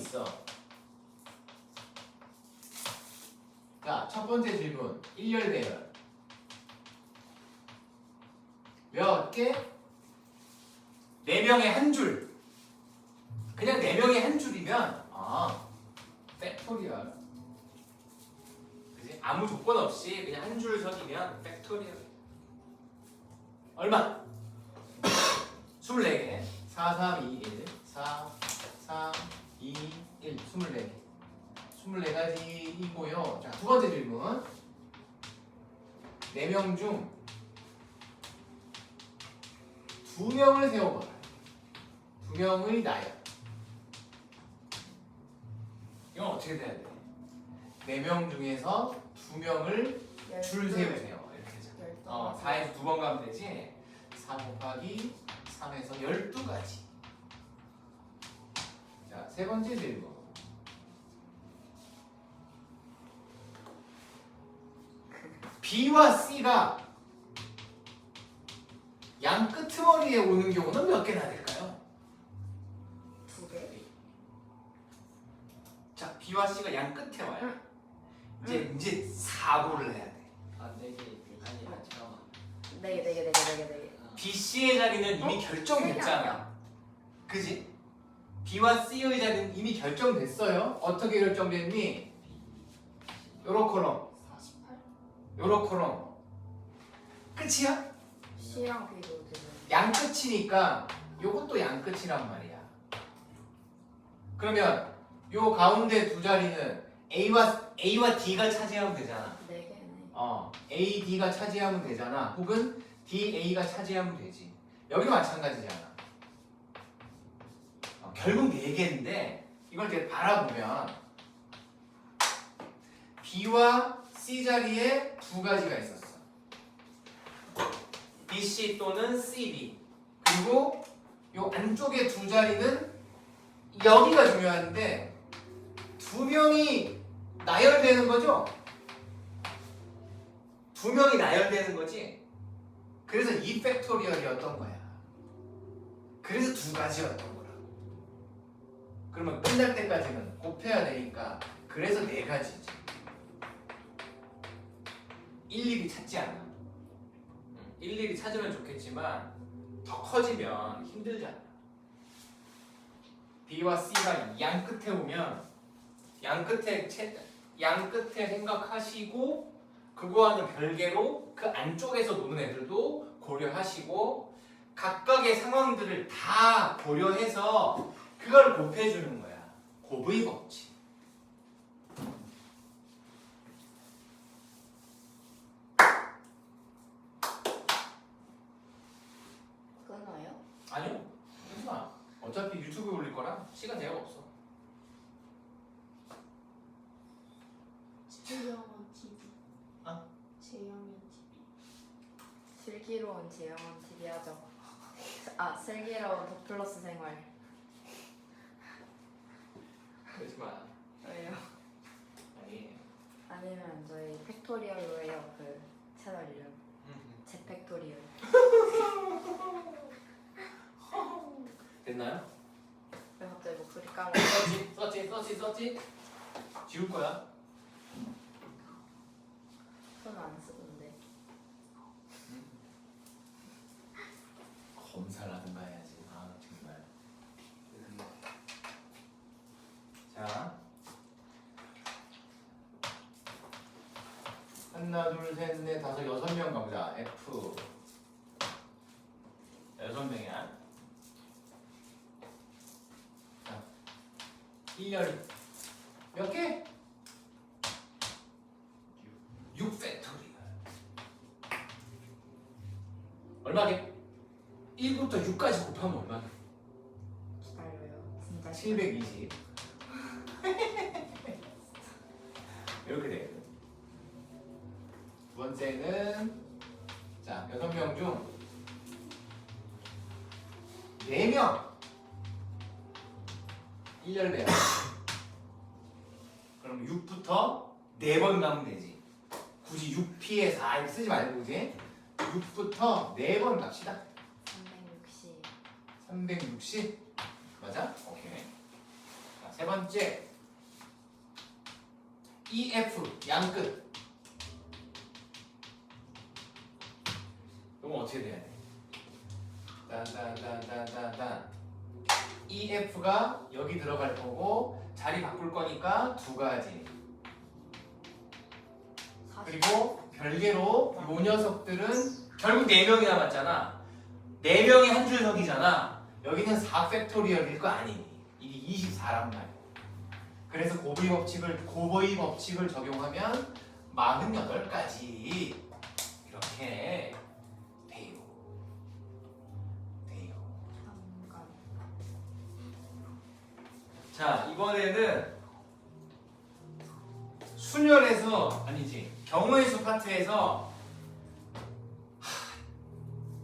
있어. 자, 첫 번째 질문. 1열 배열. 몇 개? 4명의 한 줄. 그냥 4명의 한 줄이면 팩토리얼. 그지? 아무 조건 없이 그냥 한 줄 석이면 팩토리얼. 얼마? 24개. 4, 3, 2, 1. 4, 3, 2, 1. 24개. 24가지이고요. 자, 두 번째 질문. 4명 중 2명을 세워봐라. 2명의 나열. 이건 어떻게 돼야 돼? 4명 중에서 2명을 줄 세우세요. 이렇게 해서. 4에서 2번 가면 되지. 4 곱하기 3에서 12가지. 자, 세 번째 질문. B와 C가 양 끄트머리에 오는 경우는 몇 개나 될까요? 2개? 자, B와 C가 양 끝에 와요. 이제 사고를 해야 돼. 아, 4개. 아니, 잠깐만. 4개. B, C의 자리는 이미 결정됐잖아. 그지? B와 C의 자리는 이미 결정됐어요. 어떻게 결정됐니? 요렇게럼, 48? 요렇게럼. 끝이야? C랑 B도 되는. 양 끝이니까 요것도 양 끝이란 말이야. 그러면 요 가운데 두 자리는 A와 D가 차지하면 되잖아. 4개네. A, D가 차지하면 되잖아. 혹은 D, A가 차지하면 되지. 여기도 마찬가지잖아. 결국 4개인데 이걸 이제 바라보면 B와 C 자리에 2가지가 있었어. BC 또는 CB. 그리고 요 안쪽에 두 자리는 여기가 중요한데 2명이 나열되는 거죠? 2명이 나열되는 거지. 그래서 2팩토리얼이었던 거야. 그래서 2가지였던 거라고. 그러면 끝날 때까지는 곱해야 되니까 그래서 4가지지. 일일이 찾지 않아. 일일이 찾으면 좋겠지만 더 커지면 힘들잖아. B와 C가 양 끝에 오면 양 끝에 생각하시고 그거와는 별개로 그 안쪽에서 노는 애들도 고려하시고 각각의 상황들을 다 고려해서 그걸 곱해주는 거야. 곱의 법칙. 끊어요? 아니요. 하지 마. 어차피 유튜브에 올릴 거라 시간 제약 없어. 재영원 TV. 아? 재영원 TV. 슬기로운 지영원 TV 하죠. 슬기로운 더플러스 생활. 그러지 마. 왜요? 아니. 아니면 저희 팩토리얼로 해요. 그 채널 이름. 제 팩토리얼. 됐나요? 왜 갑자기 목소리 까매? 썼지? 지울 거야. 손 안 쓰던데. 검사를 하든가 해야지. 아 정말. 자, 하나, 둘, 셋, 넷, 다섯, 6명 가보자. F 6명이야. 자, 1열 몇 개? 6팩토리얼. 얼마게? 1부터 6까지 곱하면 얼마게? 기다려요. 진짜 720. 이렇게 돼요. 두 번째는 자 6명 중 4명 1열 배열. 그럼 6부터 4번 가면 되지. 굳이 6P에 4 이렇게 쓰지 말고 그지? 6부터 4번 갑시다. 360. 360 맞아? 오케이. 자, 세 번째 EF 양끝. 이건 어떻게 돼야 돼? 딴딴딴딴딴딴 EF가 여기 들어갈 거고 자리 바꿀 거니까 두 가지. 그리고 별개로 요 녀석들은 결국 4명이 남았잖아. 4명이 한 줄석이잖아. 여기는 4팩토리얼일 거 아니니. 이게 24란 말이야. 그래서 곱의 법칙을 적용하면 48가지 이렇게 돼요. 잠깐. 자, 이번에는 순열에서 아니지 경우의 수 파트에서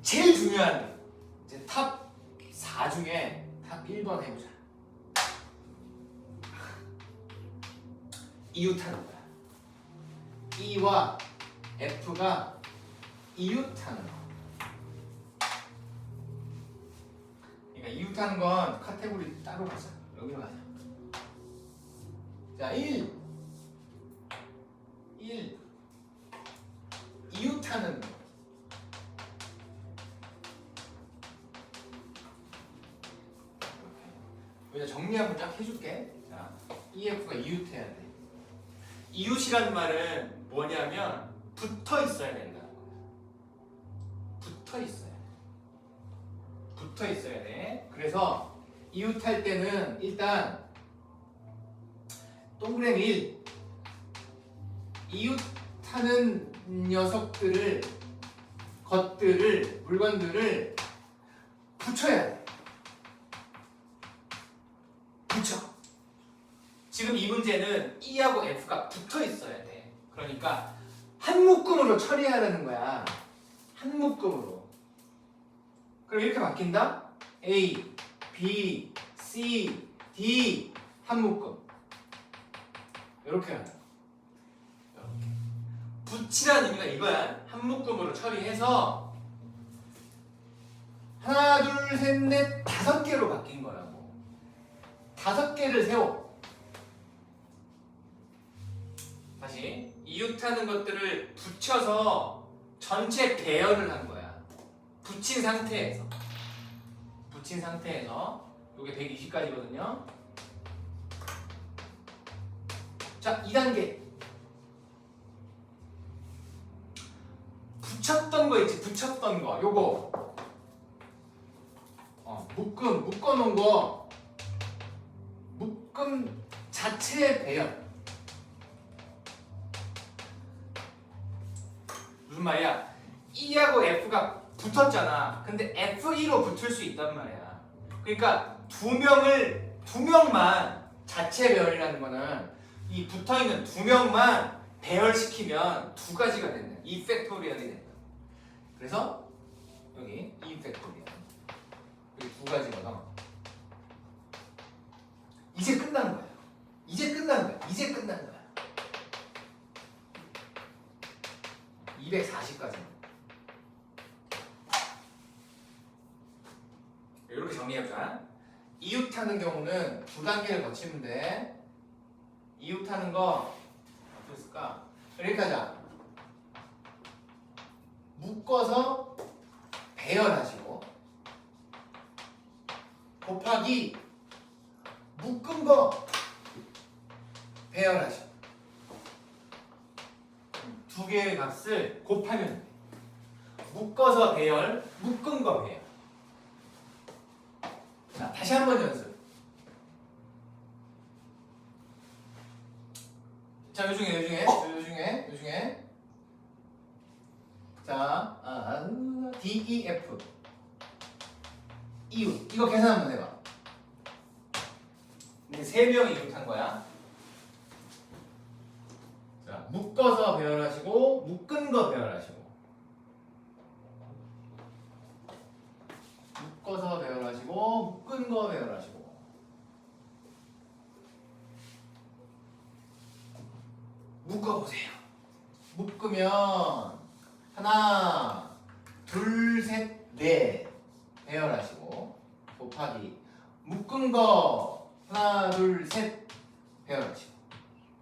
제일 중요한 이제 탑 4 중에 탑 1번 해보자. 이웃하는 거야. E와 F가 이웃하는 거. 그러니까 이웃하는 건 카테고리 따로 가자. 여기로 가자. 자, 1 이웃하는 거. 이렇게. 정리 한번 쫙 해줄게. 자, EF가 이웃해야 돼. 이웃이라는 말은 뭐냐면 붙어 있어야 된다는 거야. 붙어 있어야 돼. 붙어 있어야 돼. 그래서 이웃할 때는 일단 동그라미 1 이웃하는 녀석들을 물건들을 붙여야 돼. 붙여. 지금 이 문제는 E하고 F가 붙어 있어야 돼. 그러니까 한 묶음으로 처리하라는 거야. 한 묶음으로. 그럼 이렇게 바뀐다? A, B, C, D 한 묶음. 이렇게 하자. 이렇게. 붙이라는 의미가 이거야. 한 묶음으로 처리해서 하나, 둘, 셋, 넷, 5개로 바뀐 거라고. 5개를 세워. 다시 이웃하는 것들을 붙여서 전체 배열을 한 거야. 붙인 상태에서 이게 120까지거든요. 자, 2단계 붙였던 거 있지. 붙였던 거 요거 묶어놓은 거 묶음 자체의 배열. 무슨 말이야? E하고 F가 붙었잖아. 근데 F2로 붙을 수 있단 말이야. 그러니까 두 명만 자체 배열이라는 거는 이 붙어있는 2명만 배열시키면 2가지가 된다. E 팩토리얼이 된다. 그래서 여기 E 팩토리얼 여기 2가지거든. 이제 끝난 거야. 이제 끝난 거야. 240까지. 이렇게 정리해보자. 이웃하는 경우는 2단계를 거치면 돼. 이웃하는 거 어떻게 쓸까? 이렇게 하자. 묶어서 배열하시고 곱하기 묶은 거 배열하시고 2개의 값을 곱하면 돼. 묶어서 배열, 묶은 거 배열. 자, 다시 한번 연습. 자, 요 중에 자, DEF 이웃 이거 계산 한번 해봐. 이게 3명이 이웃한 거야. 자, 묶어서 배열하시고 묶은 거 배열하시고 묶어서 배열하시고 묶은 거 배열하시고 묶어보세요. 묶으면 하나, 둘, 셋, 넷 배열하시고 곱하기 묶은 거 하나 둘 셋 배열하시고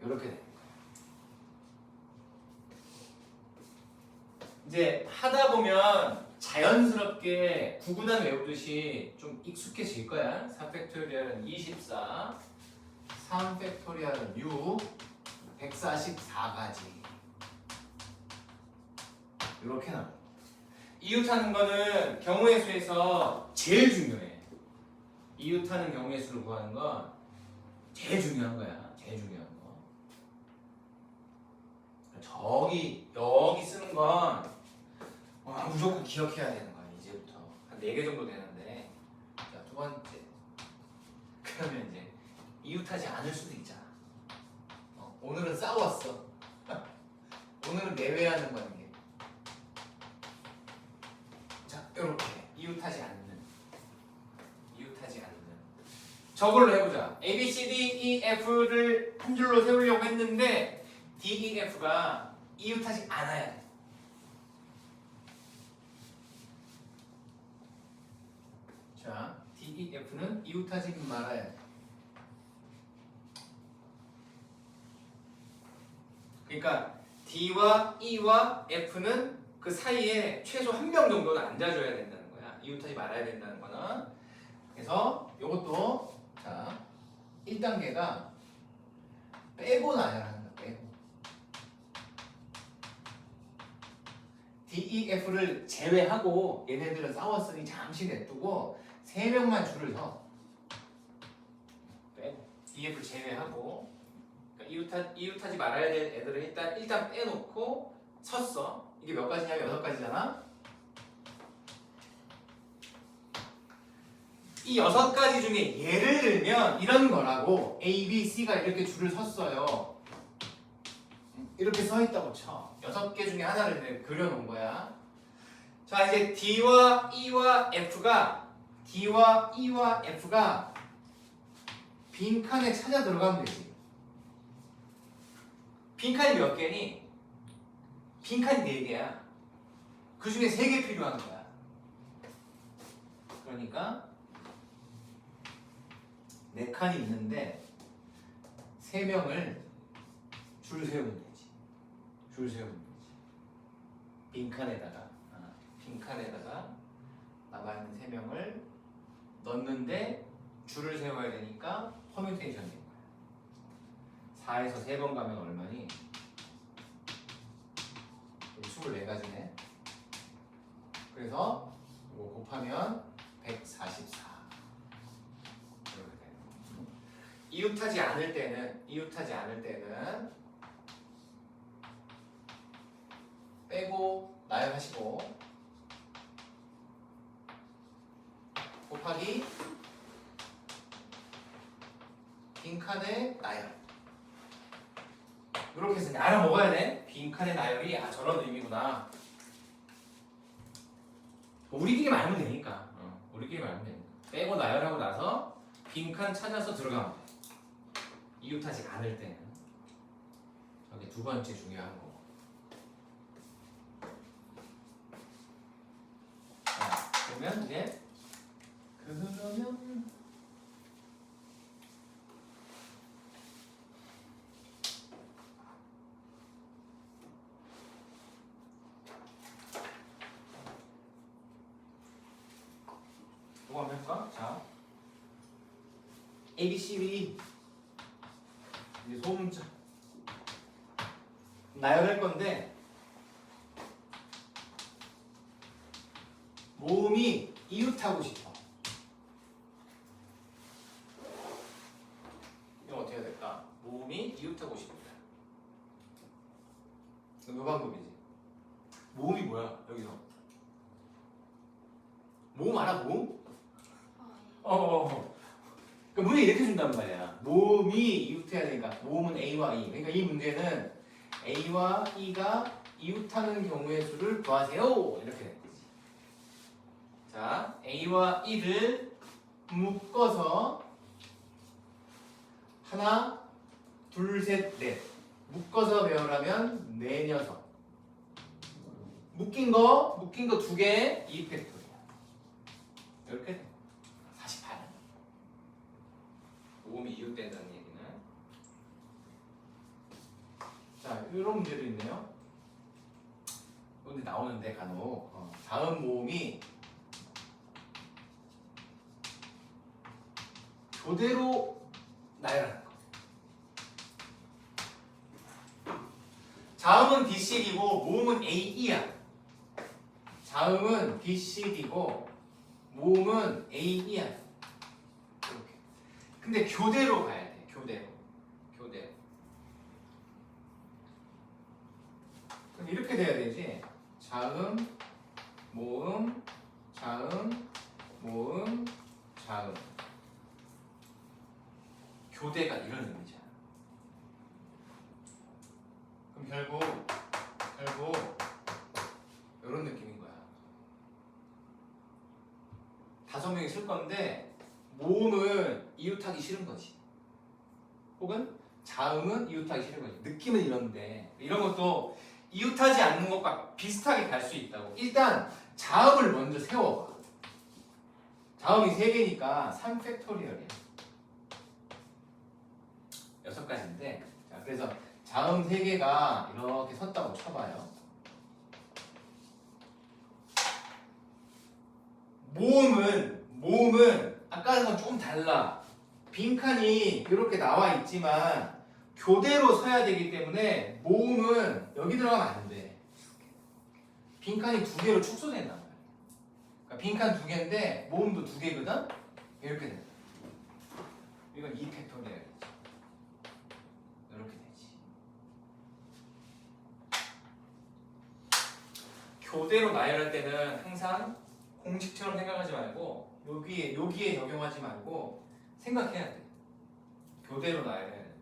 이렇게 되는 거예요. 이제 하다 보면 자연스럽게 구구단 외우듯이 좀 익숙해질 거야. 4팩토리얼은 24, 3팩토리얼은 6, 144가지 이렇게 나와. 이웃하는 거는 경우의 수에서 제일 중요해. 이웃하는 경우의 수를 구하는 건 제일 중요한 거야. 제일 중요한 거. 여기 쓰는 건 무조건 기억해야 되는 거야. 이제부터 한 4개 정도 되는데. 자, 두 번째. 그러면 이제 이웃하지 않을 수도 있잖아. 오늘은 싸웠어. 오늘은 내외하는 거야 이게. 자, 이렇게 이웃하지 않는. 저걸로 해보자. A, B, C, D, E, F를 한 줄로 세우려고 했는데 D, E, F가 이웃하지 않아야 돼. 자, D, E, F는 이웃하지 말아야 돼. 그러니까 D와 E와 F는 그 사이에 최소 한 명 정도는 앉아줘야 된다는 거야. 이웃하지 말아야 된다는 거는. 그래서 이것도 자 1단계가 빼고 나열하는 거야. 빼고 D, E, F를 제외하고 얘네들은 싸웠으니 잠시 냅두고 3명만 줄을 서. 빼고 D, F를 제외하고 그러니까 이웃하지 말아야 될 애들을 일단 빼놓고 섰어. 이게 몇 가지냐면 6가지잖아. 이 6가지 중에 예를 들면 이런 거라고. A, B, C가 이렇게 줄을 섰어요. 이렇게 서 있다고 쳐. 6개 중에 하나를 그려놓은 거야. 자, 이제 D와 E와 F가 빈칸에 찾아 들어가면 되지. 빈칸이 몇 개니? 빈칸이 4개야. 그 중에 3개 필요한 거야. 그러니까 4칸이 있는데 3명을 줄 세우면 되지. 줄 세우면 되지. 빈칸에다가 남아있는 3명을 넣는데 줄을 세워야 되니까 퍼뮤테이션 된 거야. 4에서 3번 가면 얼마니? 24가지네. 그래서 이거 곱하면 144. 이웃하지 않을 때는 빼고 나열하시고 곱하기 빈칸의 나열. 이렇게 해서 알아먹어야 돼. 빈칸의 나열이 저런 의미구나. 우리끼리 말하면 되니까. 우리끼리 말하면 되니까. 빼고 나열하고 나서 빈칸 찾아서 들어가면 돼. 이웃하지 않을 때는. 저게 2번째 중요한 거. 자, 그러면 이제 이거 한번 해볼까? 자, A, B, C, D 이제 소문자 나열할 건데 모음이 이웃하고 싶어. 이거 어떻게 해야 될까? 모음이 이웃하고 싶다. 그 방법이지. 모음이 뭐야? 여기서 모음 알아? 모음? 그 문제 이렇게 준단 말이야. 모음이 이웃해야 되니까 모음은 A와 E. 그러니까 이 문제는 A와 E가 이웃하는 경우의 수를 구하세요. 이렇게 된 거지. 자, A와 E를 묶어서 하나, 둘, 셋, 넷 묶어서 배우라면 4, 6 묶인 거 2개 2팩토리야. 이렇게 돼. 48. 모음이 이웃된다는 얘기는. 자, 이런 문제도 있네요. 근데 나오는데 간혹 다음 모음이 교대로 나열하는 거. 자음은 DCD고 모음은 AE야. 자음은 DCD고 모음은 AE야. 이렇게. 근데 교대로 가야 돼. 교대로. 그럼 이렇게 돼야 되지. 자음, 모음, 자음, 모음, 자음. 교대가 이런 의미잖아. 그럼 결국 이런 느낌인 거야. 5명이 쓸 건데 모음은 이웃하기 싫은 거지. 혹은 자음은 이웃하기 싫은 거지. 느낌은 이런데 이런 것도 이웃하지 않는 것과 비슷하게 갈 수 있다고. 일단 자음을 먼저 세워봐. 자음이 3개니까 3팩토리얼이야. 6가지인데 자, 그래서 자음 3개가 이렇게 섰다고 쳐봐요. 모음은 아까랑 조금 달라. 빈칸이 이렇게 나와 있지만 교대로 서야 되기 때문에 모음은 여기 들어가면 안 돼. 빈칸이 2개로 축소된단 말이야. 그러니까 빈칸 2개인데 모음도 2개거든? 이렇게 돼. 이건 2팩토리얼. 이렇게 되지. 교대로 나열할 때는 항상 공식처럼 생각하지 말고 여기에 적용하지 말고 생각해야 돼. 교대로 나열해야 돼.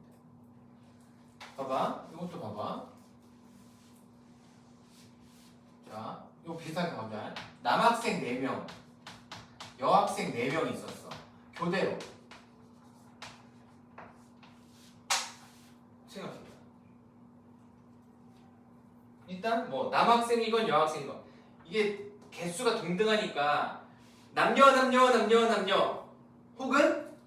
봐봐. 이것도 봐봐. 자, 이거 비슷하게 가보자. 남학생 4명, 여학생 4명이 있었어. 교대로. 생각해봐. 일단 뭐 남학생이건 여학생이건 이게 개수가 동등하니까 남녀 혹은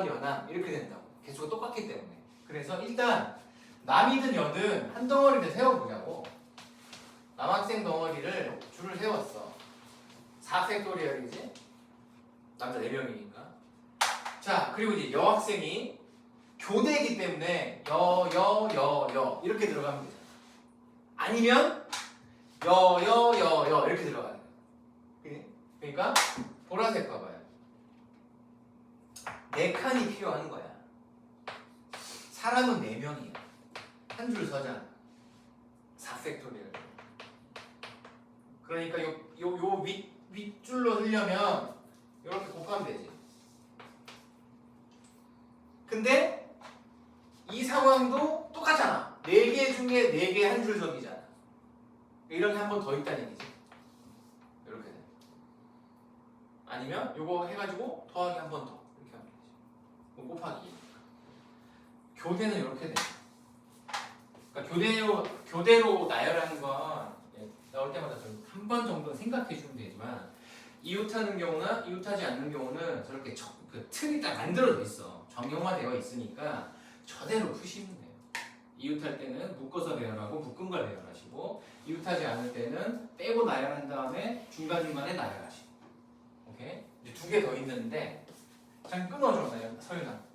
연합 이렇게 된다고. 개수가 똑같기 때문에. 그래서 일단 남이든 여든 한 덩어리를 세워보자고. 남학생 덩어리를 줄을 세웠어. 4팩토리얼이지? 남자 4명이니까. 자, 그리고 이제 여학생이 교대이기 때문에 여 이렇게 들어가면 되잖아. 아니면 여 이렇게 들어가는 거야. 그러니까 보라색 봐봐요. 4칸이 필요한 거야. 사람은 4명이야. 한 줄 서잖아. 4팩토리얼. 그러니까 요 윗줄로 쓰려면 이렇게 곱하면 되지. 근데 이 상황도 똑같잖아. 4개 중에 4개 한 줄 서기잖아. 이렇게 한 번 더 있다는 얘기지. 이렇게 돼. 아니면 요거 해가지고 더하기 한 번 더. 이렇게 하면 되지. 곱하기. 교대는 이렇게 돼. 그러니까 교대로 나열하는 건 나올 때마다 한 번 정도 생각해 주면 되지만 이웃하는 경우나 이웃하지 않는 경우는 저렇게 그 틀이 딱 만들어져 있어. 정형화되어 있으니까 저대로 푸시면 돼요. 이웃할 때는 묶어서 배열하고 묶은 걸 배열하시고 이웃하지 않을 때는 빼고 나열한 다음에 중간중간에 나열하시고. 오케이? 이제 2개 더 있는데 잠깐 끊어줘, 서윤아.